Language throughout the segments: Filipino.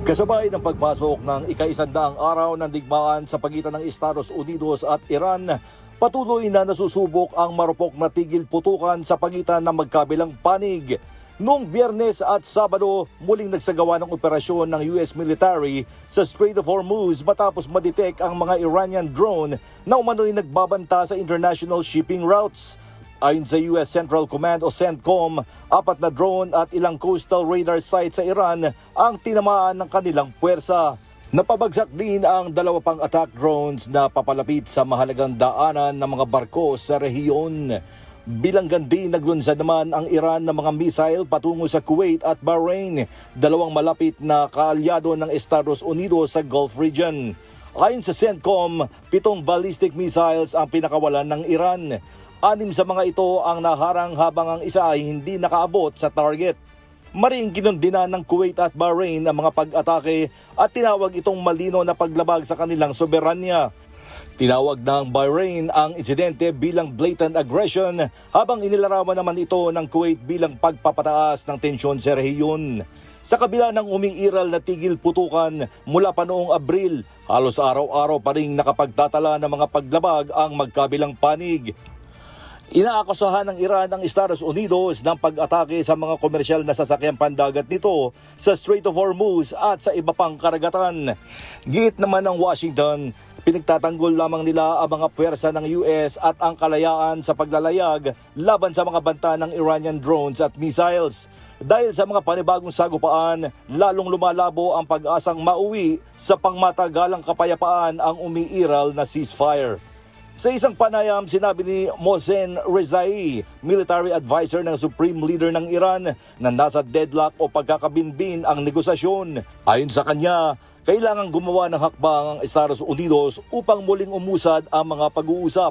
Kasabay ng pagpasok ng ika-100 araw ng digmaan sa pagitan ng Estados Unidos at Iran, patuloy na nasusubok ang marupok na tigil putukan sa pagitan ng magkabilang panig. Noong Biyernes at Sabado, muling nagsagawa ng operasyon ng US military sa Strait of Hormuz matapos madetect ang mga Iranian drone na umano'y nagbabanta sa international shipping routes. Ayon sa US Central Command o CENTCOM, 4 na drone at ilang coastal radar sites sa Iran ang tinamaan ng kanilang puwersa. Napabagsak din ang 2 pang attack drones na papalapit sa mahalagang daanan ng mga barko sa rehiyon. Bilanggan din naglunsad naman ang Iran ng mga missile patungo sa Kuwait at Bahrain, 2 malapit na kaalyado ng Estados Unidos sa Gulf region. Ayon sa CENTCOM, 7 ballistic missiles ang pinakawalan ng Iran. 6 sa mga ito ang naharang habang ang isa ay hindi nakaabot sa target. Maring kinundina ng Kuwait at Bahrain ang mga pag-atake at tinawag itong malino na paglabag sa kanilang soberanya. Tinawag ng Bahrain ang insidente bilang blatant aggression habang inilarawan naman ito ng Kuwait bilang pagpapataas ng tensyon sa rehiyon. Sa kabila ng umiiral na tigil putukan mula pa noong Abril, halos araw-araw pa rin nakapagtatala ng mga paglabag ang magkabilang panig. Inaakusahan ng Iran ang Estados Unidos ng pag-atake sa mga komersyal na sasakyang pandagat nito sa Strait of Hormuz at sa iba pang karagatan. Giit naman ng Washington, pinagtatanggol lamang nila ang mga puwersa ng US at ang kalayaan sa paglalayag laban sa mga banta ng Iranian drones at missiles. Dahil sa mga panibagong sagupaan, lalong lumalabo ang pag-asang mauwi sa pangmatagalang kapayapaan ang umiiral na ceasefire. Sa isang panayam, sinabi ni Mohsen Rezai, military advisor ng Supreme Leader ng Iran, na nasa deadlock o pagkakabinbin ang negosasyon. Ayon sa kanya, kailangang gumawa ng hakbang ang Estados Unidos upang muling umusad ang mga pag-uusap.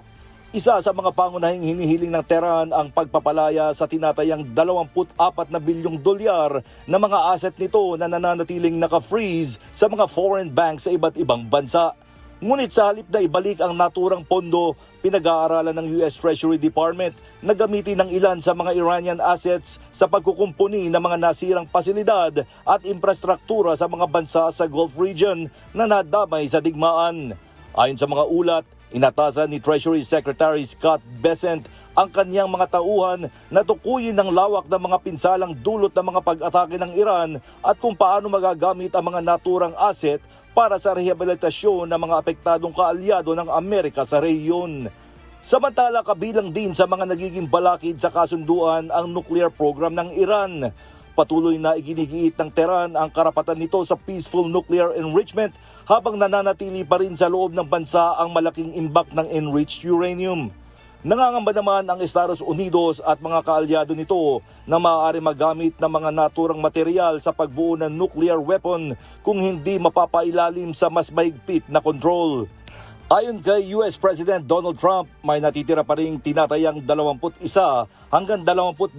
Isa sa mga pangunahing hinihiling ng Tehran ang pagpapalaya sa tinatayang 24 na bilyong dolyar na mga asset nito na nananatiling naka-freeze sa mga foreign banks sa iba't ibang bansa. Ngunit sa halip na ibalik ang naturang pondo, pinag-aaralan ng US Treasury Department na gamitin ng ilan sa mga Iranian assets sa pagkukumpuni ng mga nasirang pasilidad at infrastruktura sa mga bansa sa Gulf region na nadamay sa digmaan. Ayon sa mga ulat, inatasan ni Treasury Secretary Scott Bessent ang kanyang mga tauhan na tukuyin ng lawak ng mga pinsalang dulot ng mga pag-atake ng Iran at kung paano magagamit ang mga naturang asset para sa rehabilitasyon ng mga apektadong kaalyado ng Amerika sa rehiyon. Samantala, kabilang din sa mga nagiging balakid sa kasunduan ang nuclear program ng Iran. Patuloy na iginigiit ng Tehran ang karapatan nito sa peaceful nuclear enrichment habang nananatili pa rin sa loob ng bansa ang malaking imbak ng enriched uranium. Nangangamba naman ang Estados Unidos at mga kaalyado nito na maaari magamit ng mga naturang material sa pagbuo ng nuclear weapon kung hindi mapapailalim sa mas mahigpit na control. Ayon kay US President Donald Trump, may natitira pa ring tinatayang 21 hanggang 22%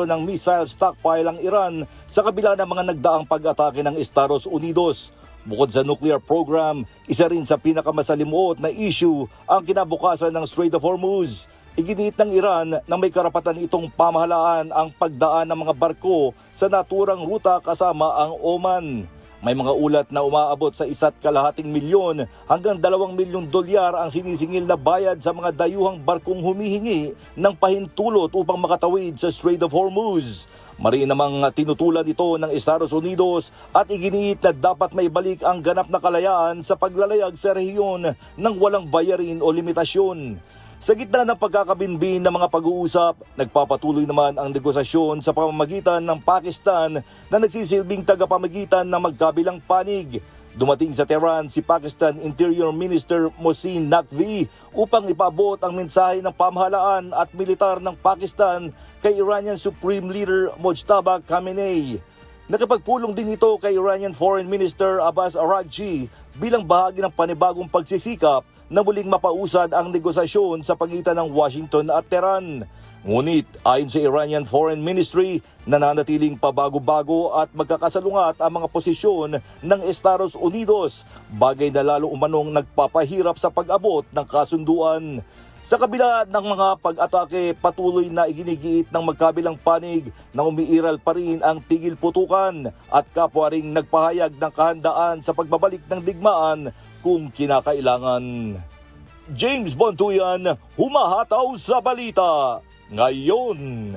ng missile stockpile ang Iran sa kabila ng mga nagdaang pag-atake ng Estados Unidos. Bukod sa nuclear program, isa rin sa pinakamasalimuot na issue ang kinabukasan ng Strait of Hormuz. Iginiit ng Iran na may karapatan itong pamahalaan ang pagdaan ng mga barko sa naturang ruta kasama ang Oman. May mga ulat na umaabot sa 1.5 milyon hanggang 2 milyong dolyar ang sinisingil na bayad sa mga dayuhang barkong humihingi ng pahintulot upang makatawid sa Strait of Hormuz. Mariin namang tinutulan ito ng Estados Unidos at iginiit na dapat may balik ang ganap na kalayaan sa paglalayag sa rehiyon ng walang bayarin o limitasyon. Sa gitna ng pagkakabinbin ng mga pag-uusap, nagpapatuloy naman ang negosasyon sa pamamagitan ng Pakistan na nagsisilbing tagapamagitan ng magkabilang panig. Dumating sa Tehran si Pakistan Interior Minister Mohsin Naqvi upang ipaabot ang mensahe ng pamahalaan at militar ng Pakistan kay Iranian Supreme Leader Mojtaba Khamenei. Nakipagpulong din ito kay Iranian Foreign Minister Abbas Araghchi bilang bahagi ng panibagong pagsisikap na muling mapausad ang negosasyon sa pagitan ng Washington at Tehran. Ngunit ayon sa Iranian Foreign Ministry, nananatiling pabago-bago at magkakasalungat ang mga posisyon ng Estados Unidos, bagay na lalo umanong nagpapahirap sa pag-abot ng kasunduan. Sa kabila ng mga pag-atake, patuloy na iginigiit ng magkabilang panig na umiiral pa rin ang tigil putukan at kapwa ring nagpahayag ng kahandaan sa pagbabalik ng digmaan kung kinakailangan. James Bontuyan, humahataw sa balita ngayon.